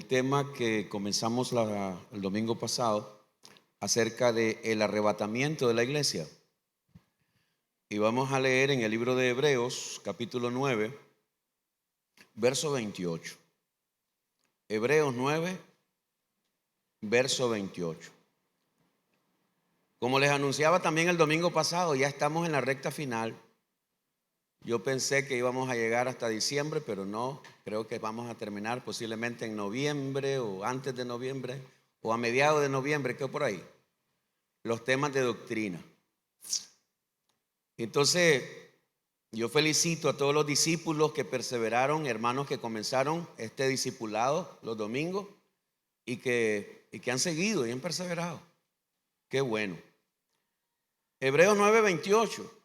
el tema que comenzamos el domingo pasado acerca del arrebatamiento de la iglesia. Y vamos a leer en el libro de Hebreos, capítulo 9, verso 28. Hebreos 9, verso 28. Como les anunciaba también el domingo pasado, ya estamos en la recta final. Yo pensé que íbamos a llegar hasta diciembre, pero no, creo que vamos a terminar posiblemente en noviembre o antes de noviembre o a mediados de noviembre, que por ahí, los temas de doctrina. Entonces, yo felicito a todos los discípulos que perseveraron, hermanos que comenzaron este discipulado los domingos y que han seguido y han perseverado. Qué bueno. Hebreos 9, 28.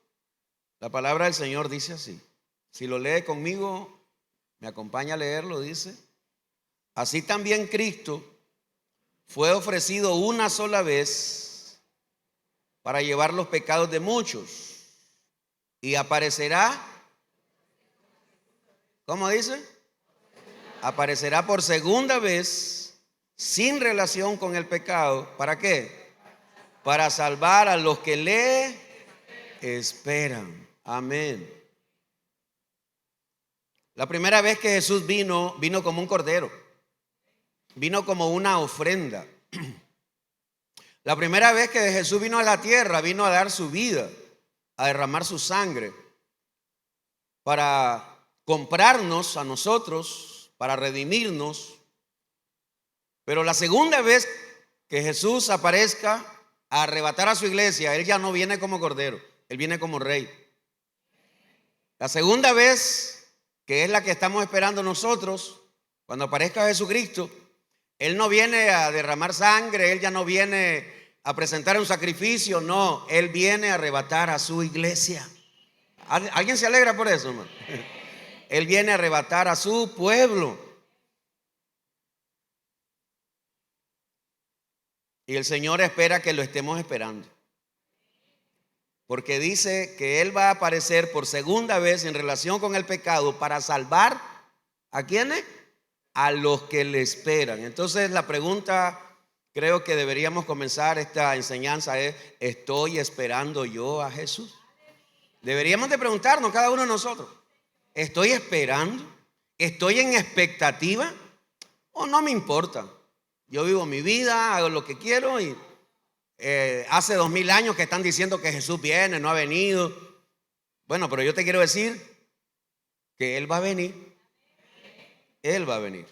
La palabra del Señor dice así. Si lo lee conmigo, me acompaña a leerlo, dice: así también Cristo fue ofrecido una sola vez para llevar los pecados de muchos, y aparecerá, ¿cómo dice? Aparecerá por segunda vez sin relación con el pecado. ¿Para qué? Para salvar a los que le esperan. Amén. La primera vez que Jesús vino como un cordero. Vino como una ofrenda. La primera vez que Jesús vino a la tierra, vino a dar su vida, a derramar su sangre, para comprarnos a nosotros, para redimirnos. Pero la segunda vez que Jesús aparezca a arrebatar a su iglesia, Él ya no viene como cordero, Él viene como rey. La segunda vez, que es la que estamos esperando nosotros, cuando aparezca Jesucristo, Él no viene a derramar sangre, Él ya no viene a presentar un sacrificio, no, Él viene a arrebatar a su iglesia. ¿Alguien se alegra por eso, hermano? Él viene a arrebatar a su pueblo. Y el Señor espera que lo estemos esperando. Porque dice que Él va a aparecer por segunda vez en relación con el pecado para salvar ¿a quiénes? A los que le esperan. Entonces la pregunta, creo que deberíamos comenzar esta enseñanza es: ¿estoy esperando yo a Jesús? Deberíamos de preguntarnos cada uno de nosotros: ¿estoy esperando? ¿Estoy en expectativa? ¿O no me importa? Yo vivo mi vida, hago lo que quiero y hace 2000 años que están diciendo que Jesús viene, no ha venido. Bueno, pero yo te quiero decir que Él va a venir. Él va a venir.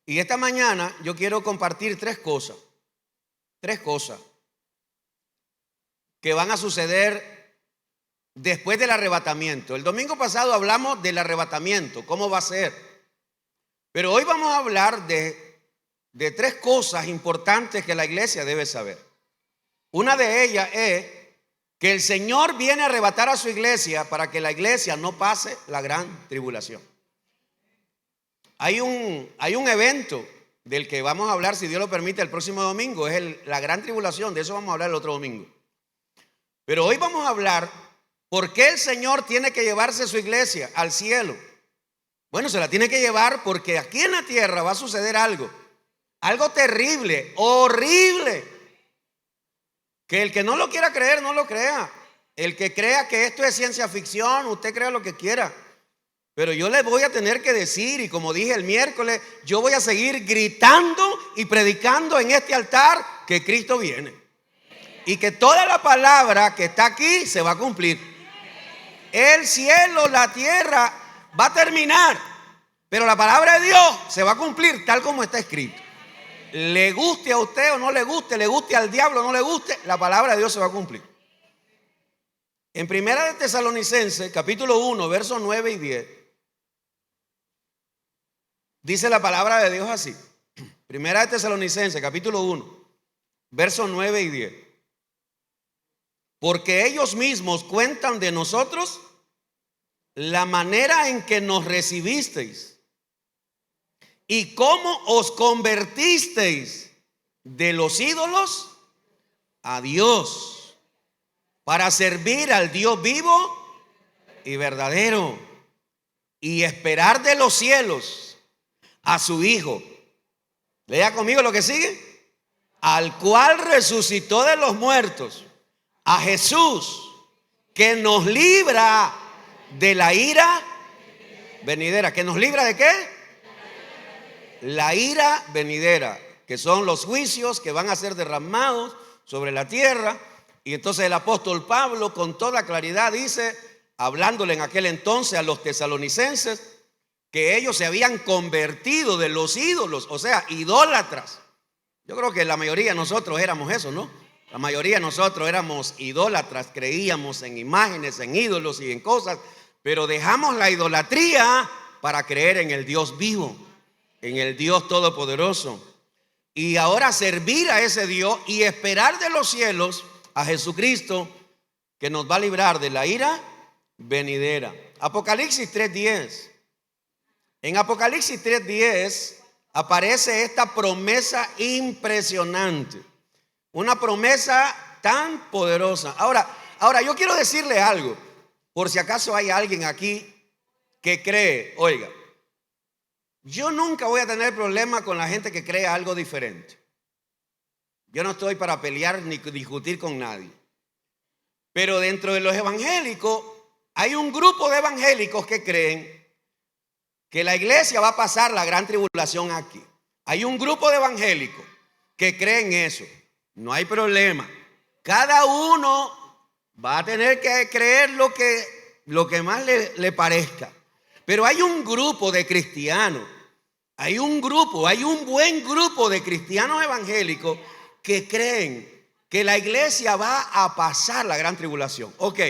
Y esta mañana yo quiero compartir tres cosas que van a suceder después del arrebatamiento. El domingo pasado hablamos del arrebatamiento, cómo va a ser. Pero hoy vamos a hablar de tres cosas importantes que la iglesia debe saber. Una de ellas es que el Señor viene a arrebatar a su iglesia para que la iglesia no pase la gran tribulación. Hay un evento del que vamos a hablar, si Dios lo permite, el próximo domingo. Es la gran tribulación, de eso vamos a hablar el otro domingo. Pero hoy vamos a hablar por qué el Señor tiene que llevarse su iglesia al cielo. Bueno, se la tiene que llevar porque aquí en la tierra va a suceder algo terrible, horrible, que el que no lo quiera creer, no lo crea. El que crea que esto es ciencia ficción, usted crea lo que quiera. Pero yo les voy a tener que decir, y como dije el miércoles, yo voy a seguir gritando y predicando en este altar que Cristo viene. Y que toda la palabra que está aquí se va a cumplir. El cielo, la tierra va a terminar, pero la palabra de Dios se va a cumplir tal como está escrito. Le guste a usted o no le guste al diablo o no le guste, la palabra de Dios se va a cumplir. En Primera de Tesalonicenses, capítulo 1, versos 9 y 10, dice la palabra de Dios así. Primera de Tesalonicenses, capítulo 1, versos 9 y 10. Porque ellos mismos cuentan de nosotros la manera en que nos recibisteis y cómo os convertisteis de los ídolos a Dios, para servir al Dios vivo y verdadero, y esperar de los cielos a su Hijo. Lea conmigo lo que sigue. Al cual resucitó de los muertos, a Jesús, que nos libra de la ira venidera. ¿Que nos libra de qué? La ira venidera, que son los juicios que van a ser derramados sobre la tierra. Y entonces el apóstol Pablo con toda claridad dice, hablándole en aquel entonces a los tesalonicenses, que ellos se habían convertido de los ídolos, o sea, idólatras. Yo creo que la mayoría de nosotros éramos eso, ¿no? La mayoría de nosotros éramos idólatras, creíamos en imágenes, en ídolos y en cosas, pero dejamos la idolatría para creer en el Dios vivo, en el Dios todopoderoso. Y ahora servir a ese Dios y esperar de los cielos a Jesucristo, que nos va a librar de la ira venidera. Apocalipsis 3:10. En Apocalipsis 3:10 aparece esta promesa impresionante, una promesa tan poderosa. Ahora yo quiero decirle algo, por si acaso hay alguien aquí que cree, oiga, yo nunca voy a tener problema con la gente que cree algo diferente. Yo no estoy para pelear ni discutir con nadie. Pero dentro de los evangélicos hay un grupo de evangélicos que creen que la iglesia va a pasar la gran tribulación aquí. Hay un grupo de evangélicos que creen eso. No hay problema. Cada uno va a tener que creer lo que más le parezca. Pero hay un grupo de cristianos, hay un buen grupo de cristianos evangélicos que creen que la iglesia va a pasar la gran tribulación. Ok.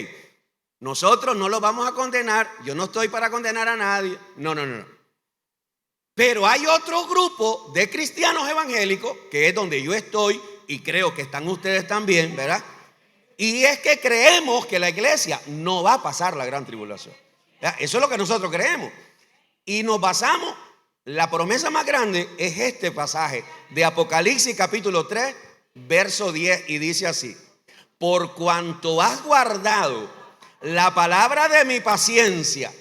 Nosotros no lo vamos a condenar. Yo no estoy para condenar a nadie. No. Pero hay otro grupo de cristianos evangélicos, que es donde yo estoy y creo que están ustedes también, ¿verdad? Y es que creemos que la iglesia no va a pasar la gran tribulación. ¿Verdad? Eso es lo que nosotros creemos. Y nos basamos, la promesa más grande es este pasaje de Apocalipsis capítulo 3, verso 10, y dice así: por cuanto has guardado la palabra de mi paciencia,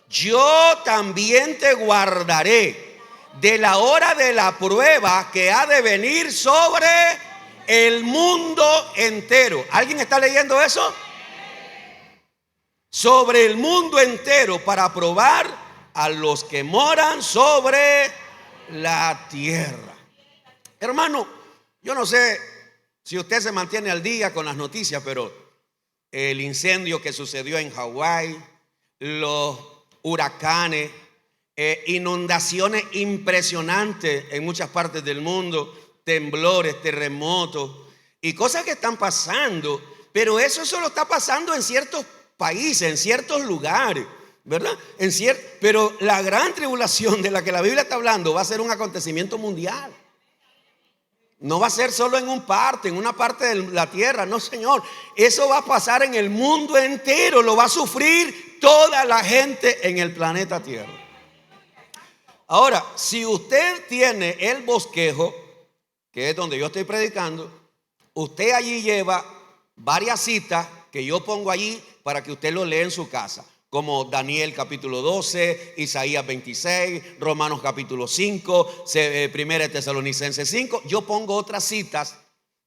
yo también te guardaré de la hora de la prueba que ha de venir sobre el mundo entero. ¿Alguien está leyendo eso? Sobre el mundo entero, para probar a los que moran sobre la tierra. Hermano, yo no sé si usted se mantiene al día con las noticias, pero el incendio que sucedió en Hawái, los huracanes, inundaciones impresionantes en muchas partes del mundo, temblores, terremotos y cosas que están pasando, pero eso solo está pasando en ciertos países, en ciertos lugares, ¿verdad? Pero la gran tribulación de la que la Biblia está hablando va a ser un acontecimiento mundial. No va a ser solo en una parte de la tierra, no, señor. Eso va a pasar en el mundo entero, lo va a sufrir toda la gente en el planeta Tierra. Ahora, si usted tiene el bosquejo, que es donde yo estoy predicando, usted allí lleva varias citas que yo pongo allí para que usted lo lea en su casa, como Daniel capítulo 12, Isaías 26, Romanos capítulo 5, 1 Tesalonicenses 5. Yo pongo otras citas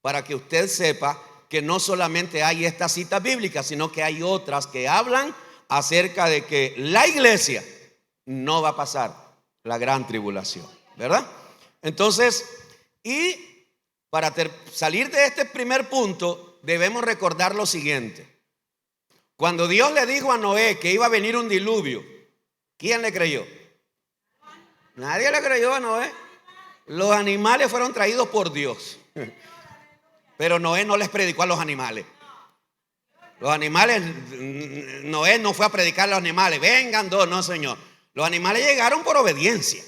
para que usted sepa que no solamente hay estas citas bíblicas, sino que hay otras que hablan acerca de que la iglesia no va a pasar la gran tribulación, ¿verdad? Entonces, y para salir de este primer punto, debemos recordar lo siguiente. Cuando Dios le dijo a Noé que iba a venir un diluvio, ¿quién le creyó? Nadie le creyó a Noé. Los animales fueron traídos por Dios. Pero Noé no les predicó a los animales. Los animales, Noé no fue a predicar a los animales. Vengan dos, no, señor. Los animales llegaron por obediencia,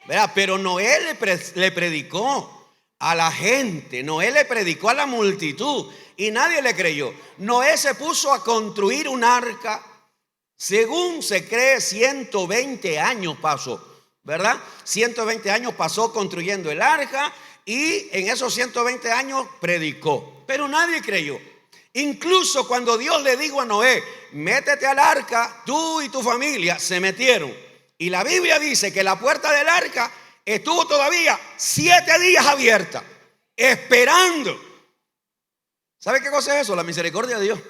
¿verdad? Pero Noé le predicó a la gente. Noé le predicó a la multitud y nadie le creyó. Noé se puso a construir un arca. Según se cree, 120 años pasó, ¿verdad? 120 años pasó construyendo el arca y en esos 120 años predicó. Pero nadie creyó. Incluso cuando Dios le dijo a Noé, métete al arca, tú y tu familia, se metieron. Y la Biblia dice que la puerta del arca estuvo todavía 7 días abierta, esperando. ¿Sabe qué cosa es eso? La misericordia de Dios.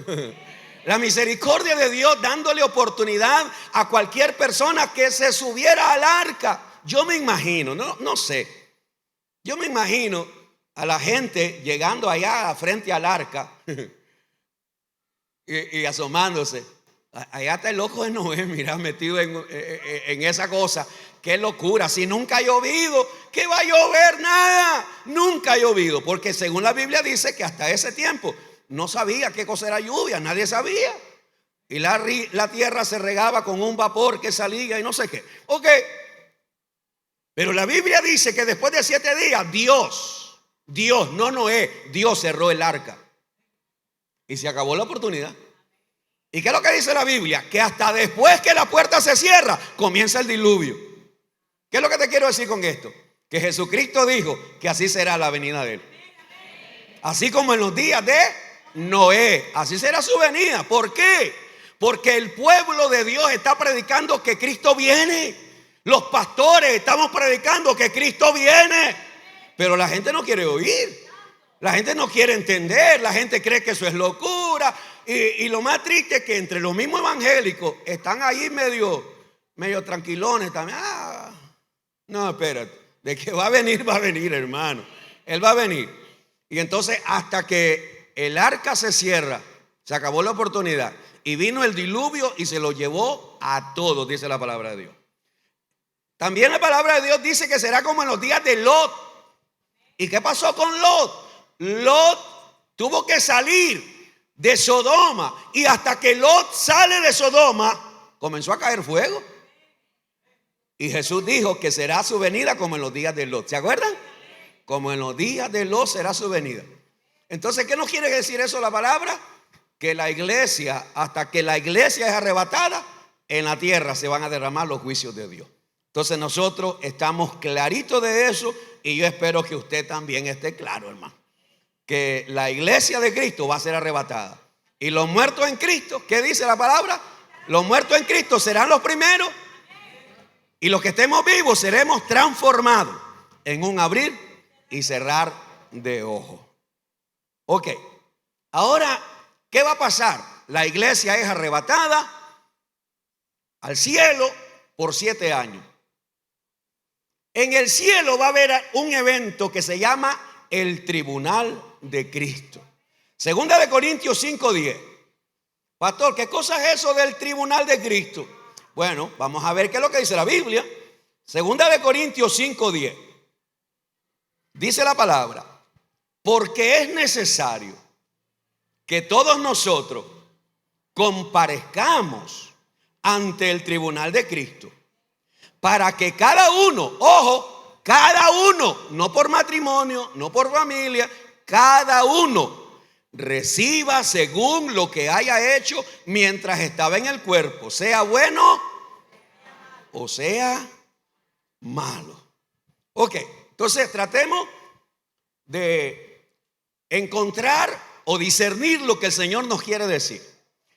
La misericordia de Dios dándole oportunidad a cualquier persona que se subiera al arca. Yo me imagino, no sé, yo me imagino a la gente llegando allá frente al arca y asomándose. Allá está el ojo de Noé, mira, metido en esa cosa. Qué locura, si nunca ha llovido, ¿qué va a llover? Nada, nunca ha llovido, porque según la Biblia dice que hasta ese tiempo no sabía qué cosa era lluvia, nadie sabía. Y la tierra se regaba con un vapor que salía y no sé qué. Ok, pero la Biblia dice que después de 7 días, Dios, no Noé, Dios cerró el arca. Y se acabó la oportunidad. ¿Y qué es lo que dice la Biblia? Que hasta después que la puerta se cierra, comienza el diluvio. ¿Qué es lo que te quiero decir con esto? Que Jesucristo dijo que así será la venida de Él. Así como en los días de Noé, así será su venida. ¿Por qué? Porque el pueblo de Dios está predicando que Cristo viene. Los pastores estamos predicando que Cristo viene. Pero la gente no quiere oír. La gente no quiere entender. La gente cree que eso es locura. Y lo más triste es que entre los mismos evangélicos están ahí medio tranquilones también. No, espérate. De que va a venir, hermano. Él va a venir. Y entonces hasta que el arca se cierra, se acabó la oportunidad. Y vino el diluvio y se lo llevó a todos, dice la palabra de Dios. También la palabra de Dios dice que será como en los días de Lot. ¿Y qué pasó con Lot? Lot tuvo que salir de Sodoma, y hasta que Lot sale de Sodoma comenzó a caer fuego. Y Jesús dijo que será su venida como en los días de Lot. ¿Se acuerdan? Como en los días de Lot será su venida. Entonces, ¿qué nos quiere decir eso la palabra? Que la iglesia, hasta que la iglesia es arrebatada, en la tierra se van a derramar los juicios de Dios. Entonces nosotros estamos claritos de eso, y yo espero que usted también esté claro, hermano, que la iglesia de Cristo va a ser arrebatada. Y los muertos en Cristo, ¿qué dice la palabra? Los muertos en Cristo serán los primeros, y los que estemos vivos seremos transformados en un abrir y cerrar de ojos. Ok, ahora, ¿qué va a pasar? La iglesia es arrebatada al cielo por 7 años. En el cielo va a haber un evento que se llama el tribunal de Cristo. Segunda de Corintios 5:10. Pastor, ¿qué cosa es eso del tribunal de Cristo? Bueno, vamos a ver qué es lo que dice la Biblia. Segunda de Corintios 5:10. Dice la palabra: porque es necesario que todos nosotros comparezcamos ante el tribunal de Cristo, para que cada uno, ojo, cada uno, no por matrimonio, no por familia, cada uno reciba según lo que haya hecho mientras estaba en el cuerpo, sea bueno o sea malo. Ok, entonces tratemos de encontrar o discernir lo que el Señor nos quiere decir.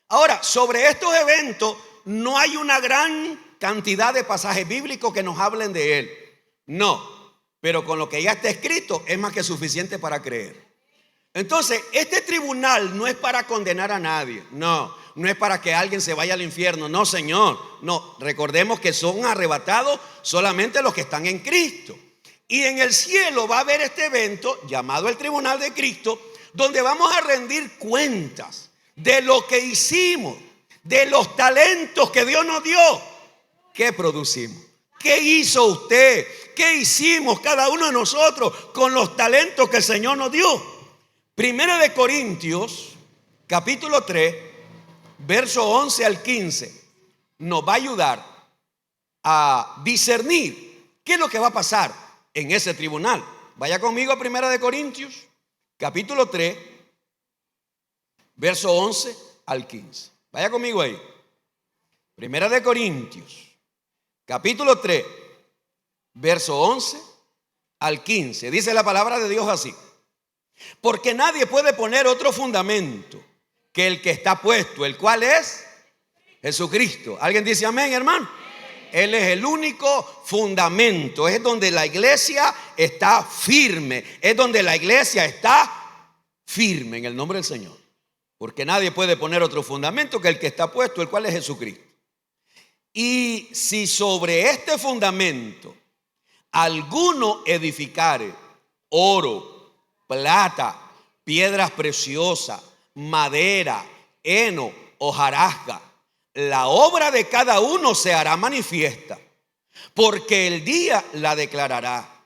Ahora, sobre estos eventos no hay una gran cantidad de pasajes bíblicos que nos hablen de él. No, pero con lo que ya está escrito es más que suficiente para creer. Entonces, este tribunal no es para condenar a nadie. No es para que alguien se vaya al infierno. No, Señor. No, recordemos que son arrebatados solamente los que están en Cristo. Y en el cielo va a haber este evento llamado el tribunal de Cristo, donde vamos a rendir cuentas de lo que hicimos, de los talentos que Dios nos dio. ¿Qué producimos? ¿Qué hizo usted? ¿Qué hicimos cada uno de nosotros con los talentos que el Señor nos dio? Primera de Corintios, capítulo 3, verso 11 al 15, nos va a ayudar a discernir qué es lo que va a pasar en ese tribunal. Vaya conmigo a Primera de Corintios, capítulo 3, verso 11 al 15. Vaya conmigo ahí. Primera de Corintios, capítulo 3, verso 11 al 15. Dice la palabra de Dios así: porque nadie puede poner otro fundamento que el que está puesto, el cual es Jesucristo. ¿Alguien dice amén, hermano? Él es el único fundamento. Es donde la iglesia está firme. Es donde la iglesia está firme en el nombre del Señor. Porque nadie puede poner otro fundamento que el que está puesto, el cual es Jesucristo. Y si sobre este fundamento alguno edificare oro, plata, piedras preciosas, madera, heno, hojarasca, la obra de cada uno se hará manifiesta, porque el día la declarará,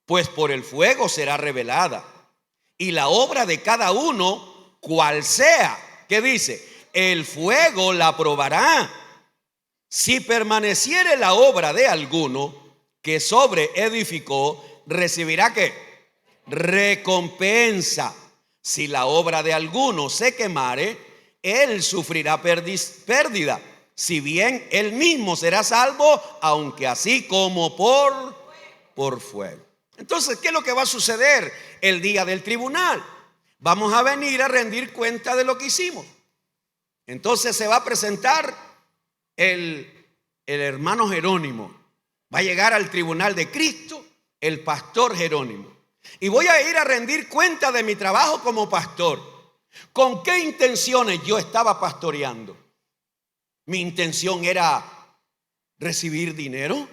pues por el fuego será revelada. Y la obra de cada uno, cual sea, ¿qué dice? El fuego la probará. Si permaneciere la obra de alguno que sobre edificó, recibirá ¿qué? Recompensa. Si la obra de alguno se quemare, él sufrirá pérdida, si bien él mismo será salvo, aunque así como por fuego. Entonces, ¿qué es lo que va a suceder el día del tribunal? Vamos a venir a rendir cuenta de lo que hicimos. Entonces se va a presentar el hermano Jerónimo. Va a llegar al tribunal de Cristo el pastor Jerónimo. Y voy a ir a rendir cuenta de mi trabajo como pastor. ¿Con qué intenciones yo estaba pastoreando? ¿Mi intención era recibir dinero?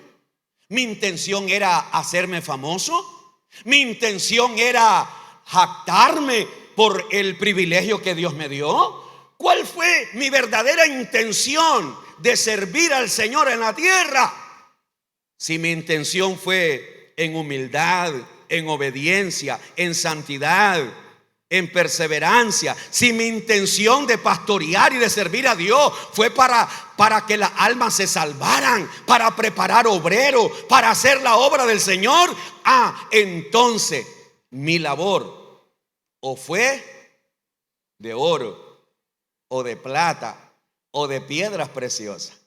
¿Mi intención era hacerme famoso? ¿Mi intención era jactarme por el privilegio que Dios me dio? ¿Cuál fue mi verdadera intención de servir al Señor en la tierra? Si mi intención fue en humildad, en obediencia, en santidad, en perseverancia, si mi intención de pastorear y de servir a Dios fue para que las almas se salvaran, para preparar obreros, para hacer la obra del Señor, entonces mi labor o fue de oro, o de plata, o de piedras preciosas.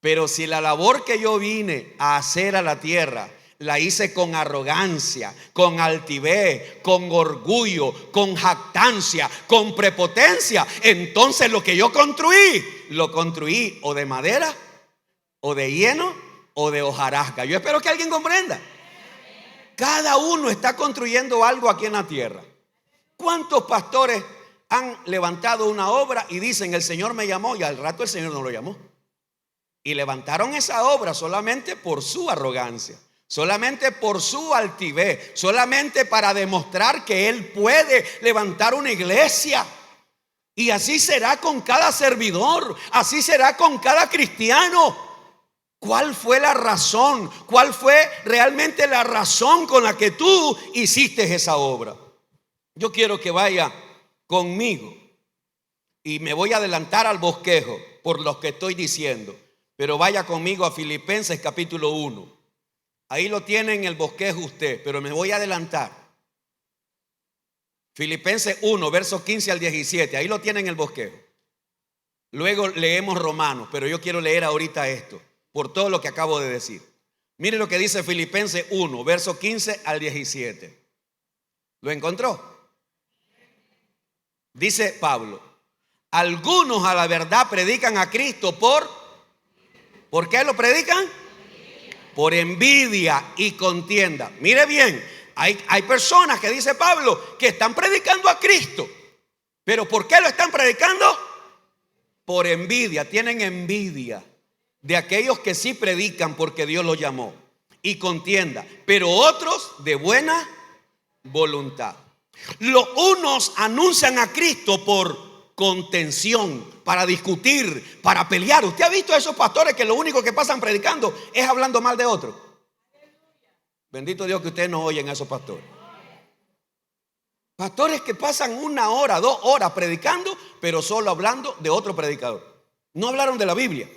Pero si la labor que yo vine a hacer a la tierra la hice con arrogancia, con altivez, con orgullo, con jactancia, con prepotencia, entonces lo que yo construí, lo construí o de madera, o de heno, o de hojarasca. Yo espero que alguien comprenda. Cada uno está construyendo algo aquí en la tierra. ¿Cuántos pastores han levantado una obra y dicen el Señor me llamó, y al rato el Señor no lo llamó? Y levantaron esa obra solamente por su arrogancia, solamente por su altivez, solamente para demostrar que Él puede levantar una iglesia. Y así será con cada servidor, así será con cada cristiano. ¿Cuál fue la razón? ¿Cuál fue realmente la razón con la que tú hiciste esa obra? Yo quiero que vaya conmigo y me voy a adelantar al bosquejo por lo que estoy diciendo, pero vaya conmigo a Filipenses capítulo 1. Ahí lo tiene en el bosquejo usted, pero me voy a adelantar. Filipenses 1, versos 15 al 17, ahí lo tiene en el bosquejo. Luego leemos Romanos, pero yo quiero leer ahorita esto, por todo lo que acabo de decir. Mire lo que dice Filipenses 1, versos 15 al 17. ¿Lo encontró? Dice Pablo: algunos a la verdad predican a Cristo ¿por qué lo predican? Por envidia y contienda. Mire bien, hay personas que dice Pablo que están predicando a Cristo. ¿Pero por qué lo están predicando? Por envidia. Tienen envidia de aquellos que sí predican porque Dios los llamó. Y contienda. Pero otros de buena voluntad. Los unos anuncian a Cristo por contención, para discutir, para pelear. ¿Usted ha visto a esos pastores que lo único que pasan predicando es hablando mal de otros? Bendito Dios que ustedes no oyen a esos pastores. Pastores que pasan 1 hora, 2 horas predicando, pero solo hablando de otro predicador. No hablaron de la Biblia.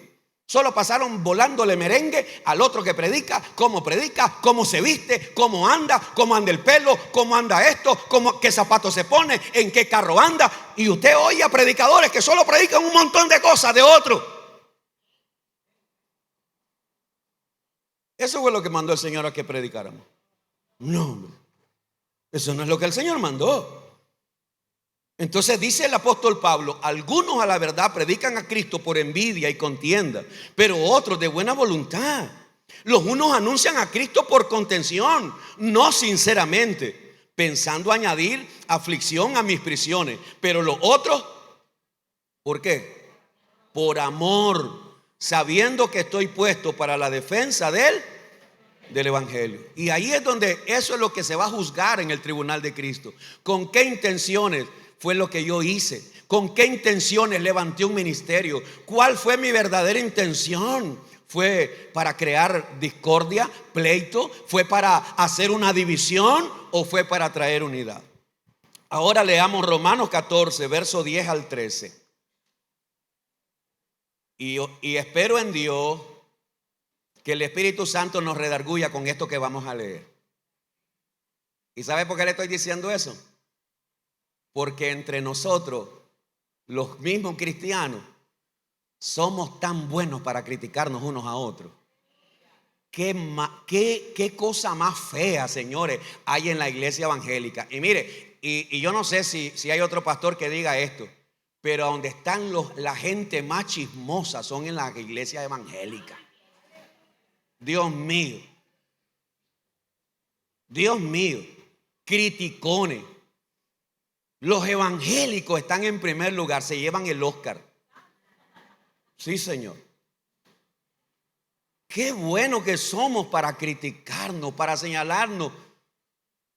Solo pasaron volándole merengue al otro que predica, cómo se viste, cómo anda el pelo, cómo anda esto, qué zapatos se pone, en qué carro anda. Y usted oye a predicadores que solo predican un montón de cosas de otro. Eso fue lo que mandó el Señor a que predicáramos. No, hombre. Eso no es lo que el Señor mandó. Entonces dice el apóstol Pablo: algunos a la verdad predican a Cristo por envidia y contienda, pero otros de buena voluntad. Los unos anuncian a Cristo por contención, no sinceramente, pensando añadir aflicción a mis prisiones. Pero los otros, ¿por qué? Por amor, sabiendo que estoy puesto para la defensa del evangelio. Y ahí es donde eso es lo que se va a juzgar en el tribunal de Cristo. ¿Con qué intenciones fue lo que yo hice? ¿Con qué intenciones levanté un ministerio? ¿Cuál fue mi verdadera intención? ¿Fue para crear discordia, pleito? ¿Fue para hacer una división o fue para traer unidad? Ahora leamos Romanos 14, verso 10 al 13. Y espero en Dios que el Espíritu Santo nos redarguya con esto que vamos a leer. ¿Y sabe por qué le estoy diciendo eso? Porque entre nosotros, los mismos cristianos, somos tan buenos para criticarnos unos a otros. ¿Qué cosa más fea, señores, hay en la iglesia evangélica? Y mire, y yo no sé si hay otro pastor que diga esto, pero donde están la gente más chismosa son en la iglesia evangélica. Dios mío, criticones. Los evangélicos están en primer lugar, se llevan el Oscar. Sí, Señor. Qué bueno que somos para criticarnos, para señalarnos,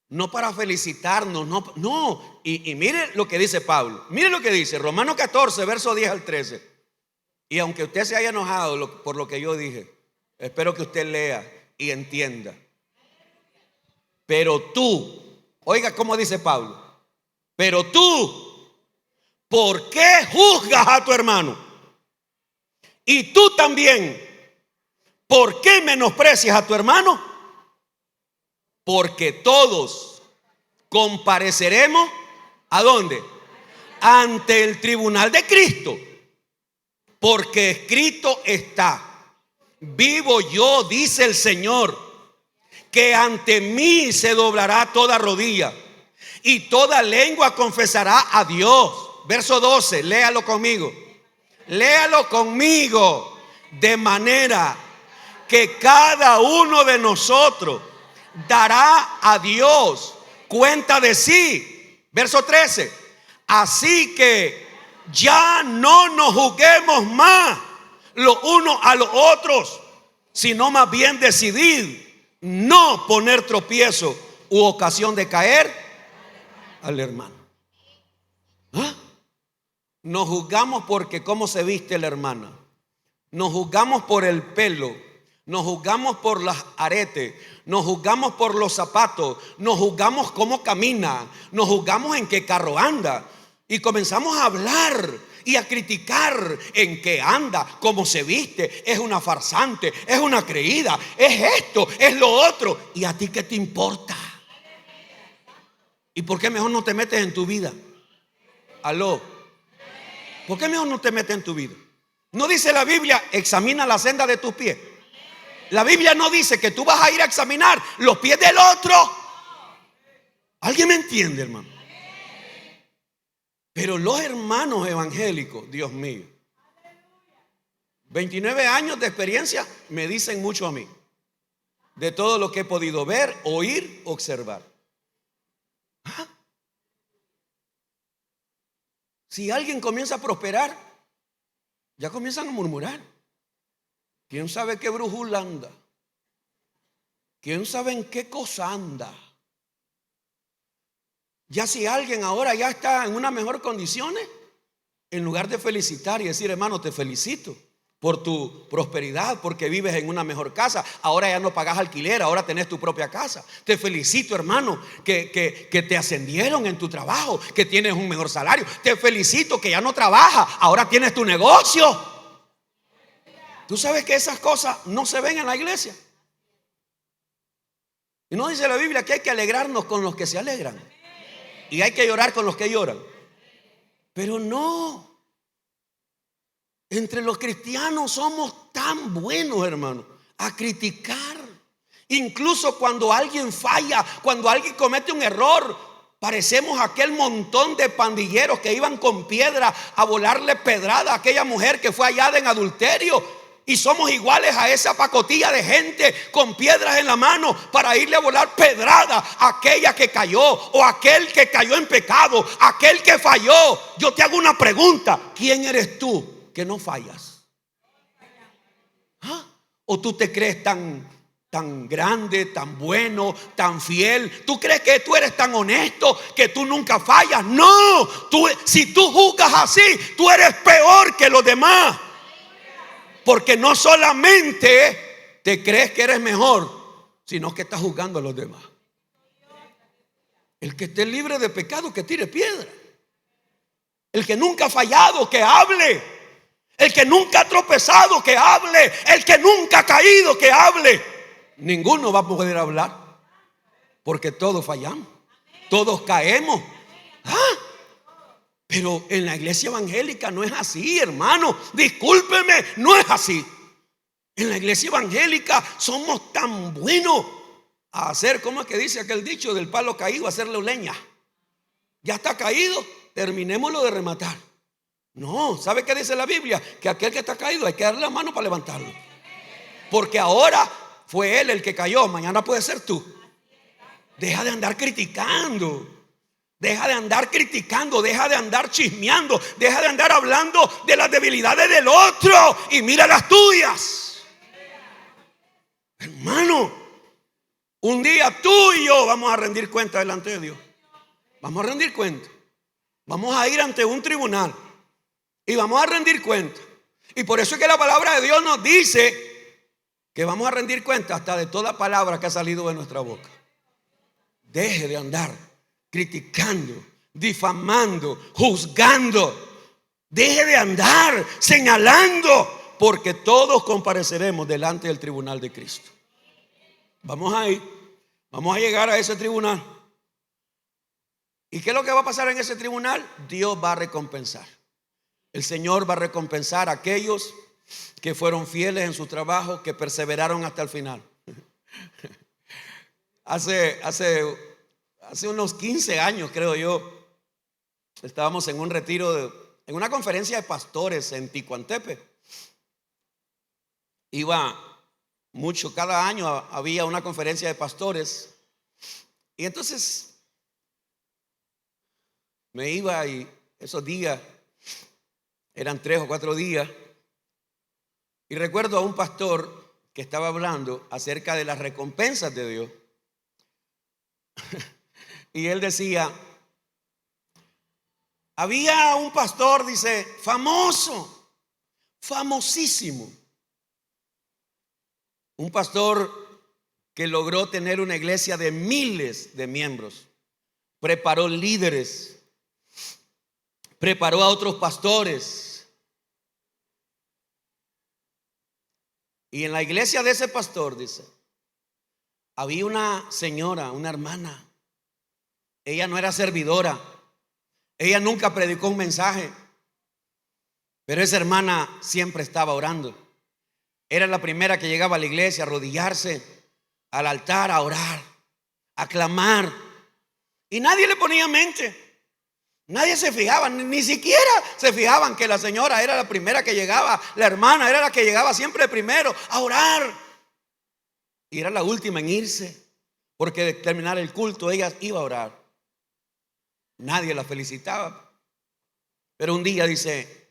no para felicitarnos. No. Y mire lo que dice Pablo. Mire lo que dice Romanos 14, verso 10 al 13. Y aunque usted se haya enojado por lo que yo dije, espero que usted lea y entienda. Pero tú, oiga cómo dice Pablo, pero tú, ¿por qué juzgas a tu hermano? Y tú también, ¿por qué menosprecias a tu hermano? Porque todos compareceremos, ¿a dónde? Ante el tribunal de Cristo. Porque escrito está: vivo yo, dice el Señor, que ante mí se doblará toda rodilla y toda lengua confesará a Dios. Verso 12, léalo conmigo. Léalo conmigo. De manera que cada uno de nosotros dará a Dios cuenta de sí. Verso 13. Así que ya no nos juzguemos más los unos a los otros, sino más bien decidir no poner tropiezo u ocasión de caer al hermano. ¿Ah? Nos juzgamos porque cómo se viste la hermana, nos juzgamos por el pelo, nos juzgamos por las aretes, nos juzgamos por los zapatos, nos juzgamos cómo camina, nos juzgamos en qué carro anda, y comenzamos a hablar y a criticar en qué anda, cómo se viste. Es una farsante, es una creída, es esto, es lo otro. ¿Y a ti qué te importa? ¿Y por qué mejor no te metes en tu vida? Aló. ¿Por qué mejor no te metes en tu vida? No dice la Biblia: examina la senda de tus pies. La Biblia no dice que tú vas a ir a examinar los pies del otro. ¿Alguien me entiende, hermano? Pero los hermanos evangélicos, Dios mío, 29 años de experiencia me dicen mucho a mí, de todo lo que he podido ver, oír, observar. ¿Ah? Si alguien comienza a prosperar, ya comienzan a murmurar. ¿Quién sabe qué brújula anda? ¿Quién sabe en qué cosa anda? Ya si alguien ahora ya está en una mejor condiciones, en lugar de felicitar y decir: hermano, te felicito por tu prosperidad, porque vives en una mejor casa, ahora ya no pagas alquiler, ahora tenés tu propia casa. Te felicito, hermano, que te ascendieron en tu trabajo, que tienes un mejor salario. Te felicito que ya no trabajas, ahora tienes tu negocio. Tú sabes que esas cosas no se ven en la iglesia. Y no dice la Biblia que hay que alegrarnos con los que se alegran y hay que llorar con los que lloran. Pero no. Entre los cristianos somos tan buenos, hermano, a criticar. Incluso cuando alguien falla, cuando alguien comete un error, Parecemos aquel montón de pandilleros que iban con piedra a volarle pedrada a aquella mujer que fue hallada en adulterio. Y somos iguales a esa pacotilla de gente con piedras en la mano para irle a volar pedrada a aquella que cayó, o aquel que cayó en pecado, aquel que falló. Yo te hago una pregunta: ¿quién eres tú que no fallas? ¿Ah? ¿O tú te crees tan grande, tan bueno, tan fiel? ¿Tú crees que tú eres tan honesto que tú nunca fallas? No, si tú juzgas así, tú eres peor que los demás. Porque no solamente te crees que eres mejor, sino que estás juzgando a los demás. El que esté libre de pecado, que tire piedra. El que nunca ha fallado, que hable. El que nunca ha tropezado, que hable. El que nunca ha caído, que hable. Ninguno va a poder hablar, porque todos fallamos, todos caemos. Pero en la iglesia evangélica no es así, hermano. Discúlpeme, no es así. En la iglesia evangélica somos tan buenos a hacer, ¿cómo es que dice aquel dicho? Del palo caído, hacerle leña. Ya está caído, terminémoslo de rematar. No, ¿sabe qué dice la Biblia? Que aquel que está caído hay que darle la mano para levantarlo. Porque ahora fue él el que cayó, mañana puede ser tú. Deja de andar criticando. Deja de andar criticando, deja de andar chismeando, deja de andar hablando de las debilidades del otro y mira las tuyas. Hermano, un día tú y yo vamos a rendir cuenta delante de Dios. Vamos a rendir cuenta. Vamos a ir ante un tribunal y vamos a rendir cuenta. Y por eso es que la palabra de Dios nos dice que vamos a rendir cuenta hasta de toda palabra que ha salido de nuestra boca. Deje de andar criticando, difamando, juzgando. Deje de andar señalando, porque todos compareceremos delante del tribunal de Cristo. Vamos a llegar a ese tribunal. ¿Y qué es lo que va a pasar en ese tribunal? Dios va a recompensar. El Señor va a recompensar a aquellos que fueron fieles en su trabajo, que perseveraron hasta el final. Hace unos 15 años, creo yo, estábamos en un retiro, en una conferencia de pastores en Ticuantepe. Iba mucho, cada año había una conferencia de pastores. Y entonces me iba, y esos días eran 3 o 4 días. Y recuerdo a un pastor que estaba hablando acerca de las recompensas de Dios. Y él decía, había un pastor, dice, famoso, famosísimo. Un pastor que logró tener una iglesia de miles de miembros. Preparó líderes, preparó a otros pastores. Y en la iglesia de ese pastor, dice, había una señora, una hermana. Ella no era servidora, ella nunca predicó un mensaje, pero esa hermana siempre estaba orando. Era la primera que llegaba a la iglesia a arrodillarse al altar, a orar, a clamar. Y nadie le ponía mente. Nadie se fijaba, ni siquiera se fijaban que la señora era la primera que llegaba. La hermana era la que llegaba siempre primero a orar. Y era la última en irse, porque de terminar el culto ella iba a orar. Nadie la felicitaba. Pero un día, dice,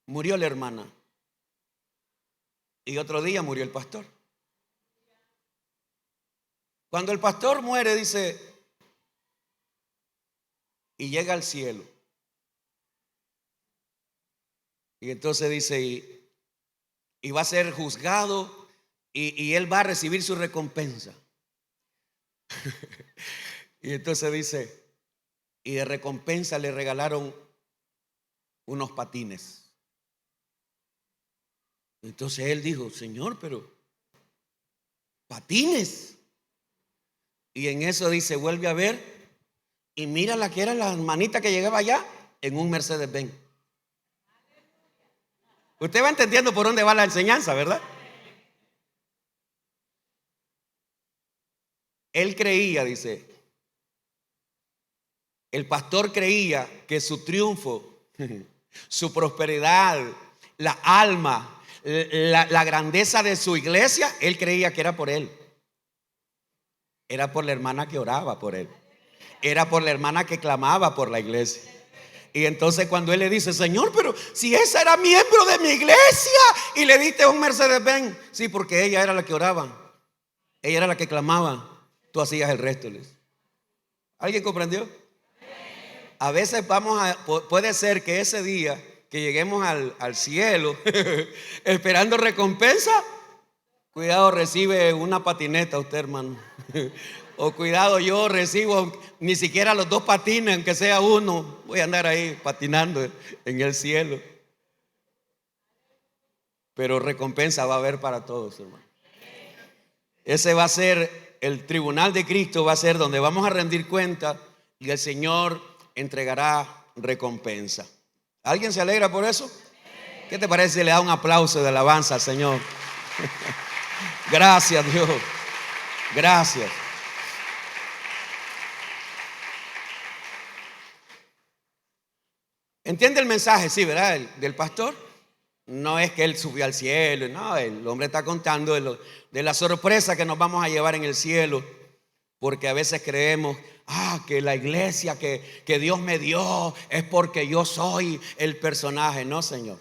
murió la hermana. Y otro día murió el pastor. Cuando el pastor muere, dice, y llega al cielo. Y entonces dice, y va a ser juzgado, y él va a recibir su recompensa. Y entonces dice, y de recompensa le regalaron unos patines. Entonces él dijo, Señor, pero patines. Y en eso dice, vuelve a ver, y mira la que era la hermanita que llegaba allá en un Mercedes-Benz. Usted va entendiendo por dónde va la enseñanza, ¿verdad? Él creía, dice, el pastor creía que su triunfo, su prosperidad, la alma, la grandeza de su iglesia, él creía que era por él. Era por la hermana que oraba por él. Era por la hermana que clamaba por la iglesia. Y entonces cuando él le dice: Señor, pero si esa era miembro de mi iglesia y le diste un Mercedes-Benz. Sí, porque ella era la que oraba, ella era la que clamaba, tú hacías el resto. ¿Alguien comprendió? A veces puede ser que ese día que lleguemos al cielo esperando recompensa, cuidado, recibe una patineta usted, hermano. O cuidado, yo recibo ni siquiera los 2 patines, aunque sea uno. Voy a andar ahí patinando en el cielo. Pero recompensa va a haber para todos, hermano. Ese va a ser el tribunal de Cristo, va a ser donde vamos a rendir cuenta y el Señor entregará recompensa. ¿Alguien se alegra por eso? ¿Qué te parece si le da un aplauso de alabanza al Señor? Gracias, Dios. Gracias. ¿Entiende el mensaje? Sí, ¿verdad? Del pastor. No es que él subió al cielo. No, el hombre está contando de la sorpresa que nos vamos a llevar en el cielo. Porque a veces creemos que la iglesia que Dios me dio es porque yo soy el personaje. No, Señor.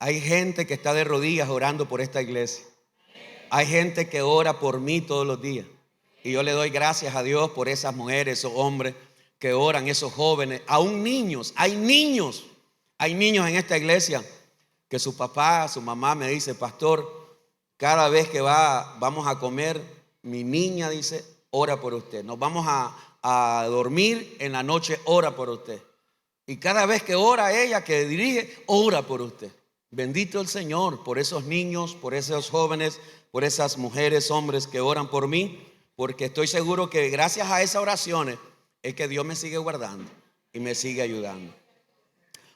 Hay gente que está de rodillas orando por esta iglesia. Hay gente que ora por mí todos los días. Y yo le doy gracias a Dios por esas mujeres, esos hombres que oran, esos jóvenes, aún niños. Hay niños en esta iglesia que su papá, su mamá me dice: pastor, cada vez que vamos a comer, mi niña dice, ora por usted. Nos vamos a dormir en la noche, ora por usted. Y cada vez que ora ella, que dirige, ora por usted. Bendito el Señor por esos niños, por esos jóvenes, por esas mujeres, hombres que oran por mí, porque estoy seguro que gracias a esas oraciones es que Dios me sigue guardando y me sigue ayudando.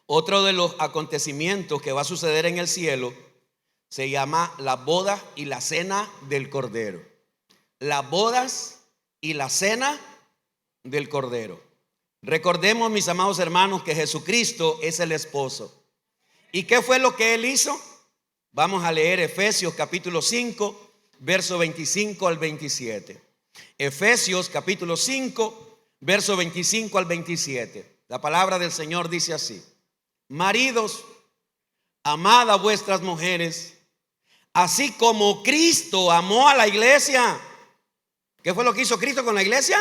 Otro de los acontecimientos que va a suceder en el cielo se llama la boda y la cena del Cordero. Las bodas y la cena del Cordero. Recordemos, mis amados hermanos, que Jesucristo es el esposo. ¿Y qué fue lo que Él hizo? Vamos a leer Efesios capítulo 5, verso 25 al 27. Efesios capítulo 5, verso 25 al 27. La palabra del Señor dice así: maridos, amad a vuestras mujeres, así como Cristo amó a la iglesia. ¿Qué fue lo que hizo Cristo con la iglesia?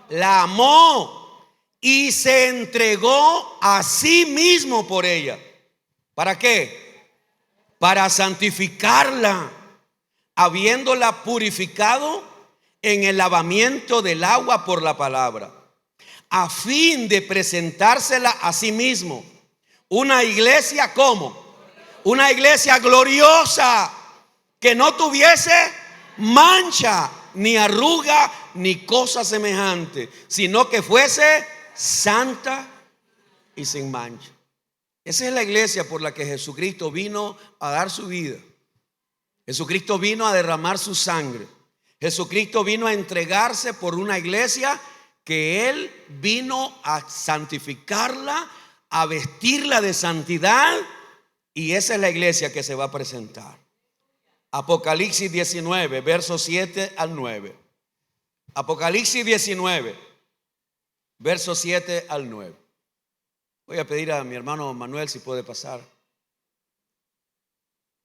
La amó y se entregó a sí mismo por ella. ¿Para qué? Para santificarla, habiéndola purificado en el lavamiento del agua por la palabra, a fin de presentársela a sí mismo. Una iglesia, ¿cómo? Una iglesia gloriosa, que no tuviese mancha, ni arruga, ni cosa semejante, sino que fuese santa y sin mancha. Esa es la iglesia por la que Jesucristo vino a dar su vida. Jesucristo vino a derramar su sangre. Jesucristo vino a entregarse por una iglesia que Él vino a santificarla, a vestirla de santidad, y esa es la iglesia que se va a presentar. Apocalipsis 19, versos 7 al 9. Apocalipsis 19, versos 7 al 9. Voy a pedir a mi hermano Manuel si puede pasar,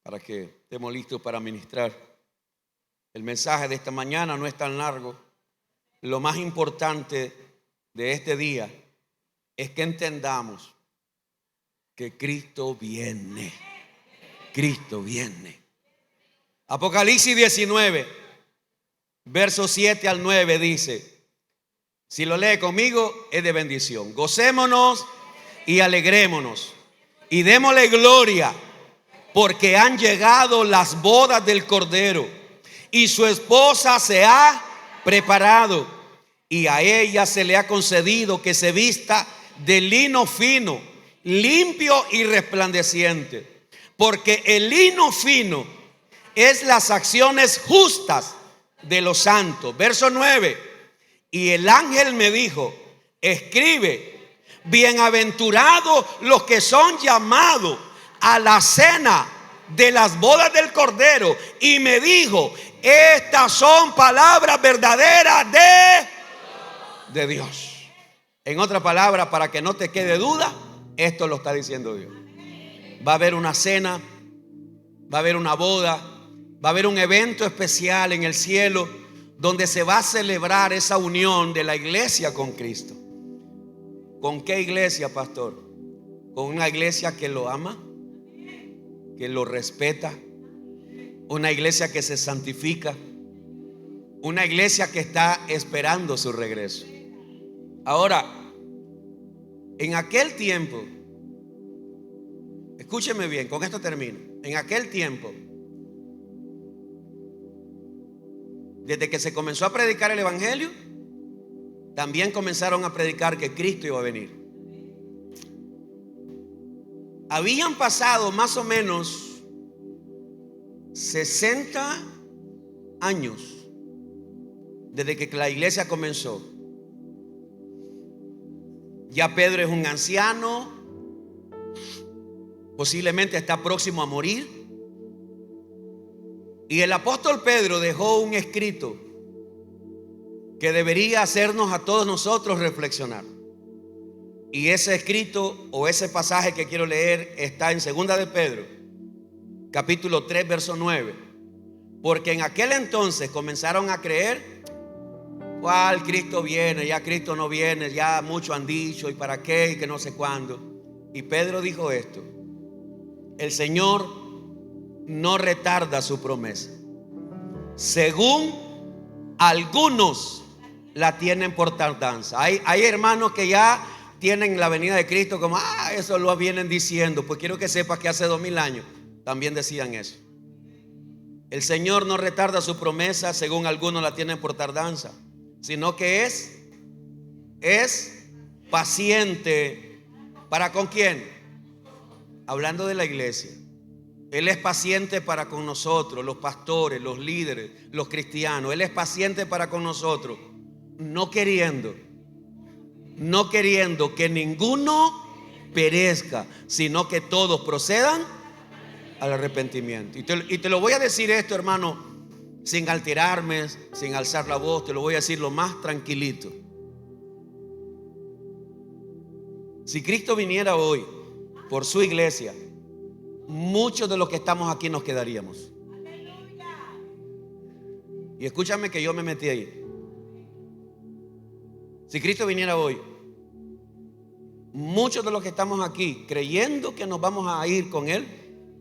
para que estemos listos para ministrar. El mensaje de esta mañana no es tan largo. Lo más importante de este día es que entendamos que Cristo viene. Cristo viene. Apocalipsis 19, versos 7 al 9 dice, si lo lee conmigo es de bendición: gocémonos y alegrémonos y démosle gloria, porque han llegado las bodas del Cordero y su esposa se ha preparado, y a ella se le ha concedido que se vista de lino fino, limpio y resplandeciente, porque el lino fino es las acciones justas de los santos. Verso 9: y el ángel me dijo: escribe: bienaventurados los que son llamados a la cena de las bodas del Cordero. Y me dijo: estas son palabras verdaderas de Dios. En otras palabras, para que no te quede duda, esto lo está diciendo Dios. Va a haber una cena, va a haber una boda, va a haber un evento especial en el cielo donde se va a celebrar esa unión de la iglesia con Cristo. ¿Con qué iglesia, pastor? Con una iglesia que lo ama, que lo respeta, una iglesia que se santifica, una iglesia que está esperando su regreso. Ahora, en aquel tiempo, escúcheme bien, con esto termino. En aquel tiempo, desde que se comenzó a predicar el evangelio, también comenzaron a predicar que Cristo iba a venir. Habían pasado más o menos 60 años desde que la iglesia comenzó. Ya Pedro es un anciano, posiblemente está próximo a morir. Y el apóstol Pedro dejó un escrito que debería hacernos a todos nosotros reflexionar. Y ese escrito o ese pasaje que quiero leer está en 2 de Pedro, capítulo 3, verso 9. Porque en aquel entonces comenzaron a creer: ¿cuál Cristo viene? Ya Cristo no viene, ya muchos han dicho, ¿y para qué? Y que no sé cuándo. Y Pedro dijo esto: el Señor no retarda su promesa, según algunos la tienen por tardanza. Hay hermanos que ya tienen la venida de Cristo como: eso lo vienen diciendo. Pues quiero que sepas que hace 2000 años también decían eso. El Señor no retarda su promesa, según algunos la tienen por tardanza, sino que es paciente. ¿Para con quién? Hablando de la iglesia. Él es paciente para con nosotros, los pastores, los líderes, los cristianos. Él es paciente para con nosotros, no queriendo que ninguno perezca, sino que todos procedan al arrepentimiento. Y te lo voy a decir esto, hermano, sin alterarme, sin alzar la voz. Te lo voy a decir lo más tranquilito. Si Cristo viniera hoy por su iglesia, muchos de los que estamos aquí nos quedaríamos. Y escúchame que yo me metí ahí. Si Cristo viniera hoy, muchos de los que estamos aquí, creyendo que nos vamos a ir con Él,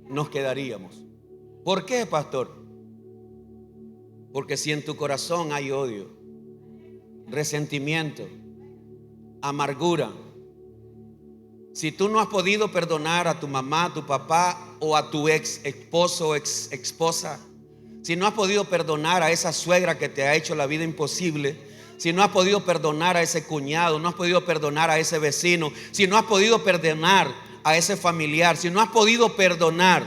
nos quedaríamos. ¿Por qué, pastor? Porque si en tu corazón hay odio, resentimiento, amargura, si tú no has podido perdonar a tu mamá, a tu papá o a tu ex esposo o ex esposa, si no has podido perdonar a esa suegra que te ha hecho la vida imposible, si no has podido perdonar a ese cuñado, no has podido perdonar a ese vecino, si no has podido perdonar a ese familiar, si no has podido perdonar,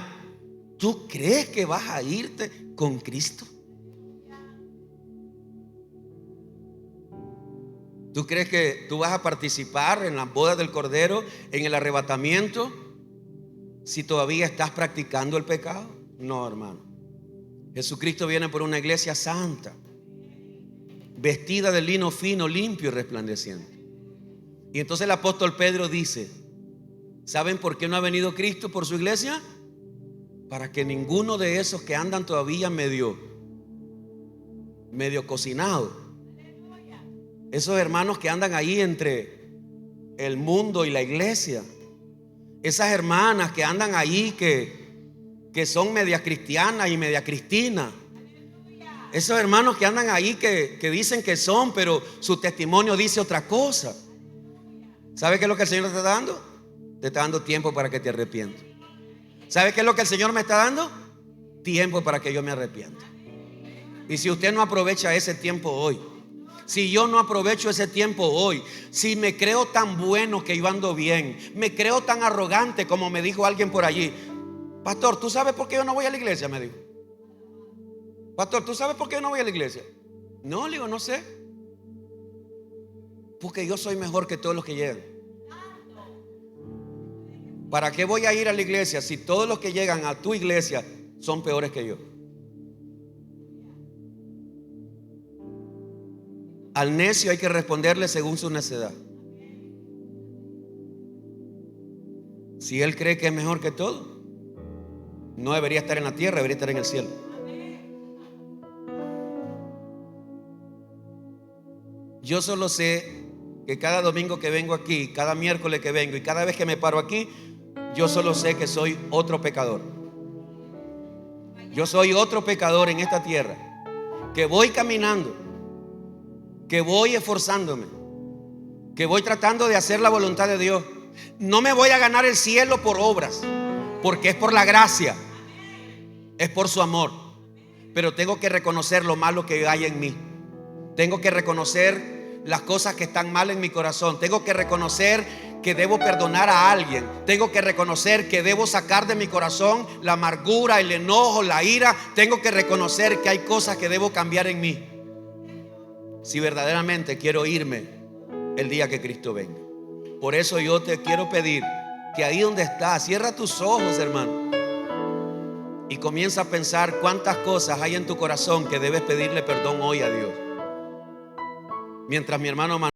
¿tú crees que vas a irte con Cristo? ¿Tú crees que tú vas a participar en las bodas del Cordero, en el arrebatamiento, si todavía estás practicando el pecado? No, hermano. Jesucristo viene por una iglesia santa, vestida de lino fino, limpio y resplandeciente. Y entonces el apóstol Pedro dice: ¿saben por qué no ha venido Cristo por su iglesia? Para que ninguno de esos que andan todavía medio cocinado, esos hermanos que andan ahí entre el mundo y la iglesia, esas hermanas que andan ahí que son media cristianas y media cristina, esos hermanos que andan ahí que dicen que son, pero su testimonio dice otra cosa. ¿Sabe qué es lo que el Señor te está dando? Te está dando tiempo para que te arrepientas. ¿Sabe qué es lo que el Señor me está dando? Tiempo para que yo me arrepienta. Y si usted no aprovecha ese tiempo hoy, si yo no aprovecho ese tiempo hoy, si me creo tan bueno que yo ando bien, me creo tan arrogante como me dijo alguien por allí: pastor, ¿tú sabes por qué yo no voy a la iglesia? Me dijo: pastor, ¿tú sabes por qué yo no voy a la iglesia? No, le digo, no sé. Porque yo soy mejor que todos los que llegan. ¿Para qué voy a ir a la iglesia si todos los que llegan a tu iglesia son peores que yo? Al necio hay que responderle según su necedad. Si él cree que es mejor que todo, no debería estar en la tierra, debería estar en el cielo. Yo solo sé que cada domingo que vengo aquí, cada miércoles que vengo y cada vez que me paro aquí, yo solo sé que soy otro pecador. Yo soy otro pecador en esta tierra, que voy caminando, que voy esforzándome, que voy tratando de hacer la voluntad de Dios. No me voy a ganar el cielo por obras, porque es por la gracia, es por su amor. Pero tengo que reconocer lo malo que hay en mí. Tengo que reconocer las cosas que están mal en mi corazón. Tengo que reconocer que debo perdonar a alguien. Tengo que reconocer que debo sacar de mi corazón la amargura, el enojo, la ira. Tengo que reconocer que hay cosas que debo cambiar en mí, si verdaderamente quiero irme el día que Cristo venga. Por eso yo te quiero pedir que ahí donde estás, cierra tus ojos, hermano, y comienza a pensar cuántas cosas hay en tu corazón que debes pedirle perdón hoy a Dios. Mientras mi hermano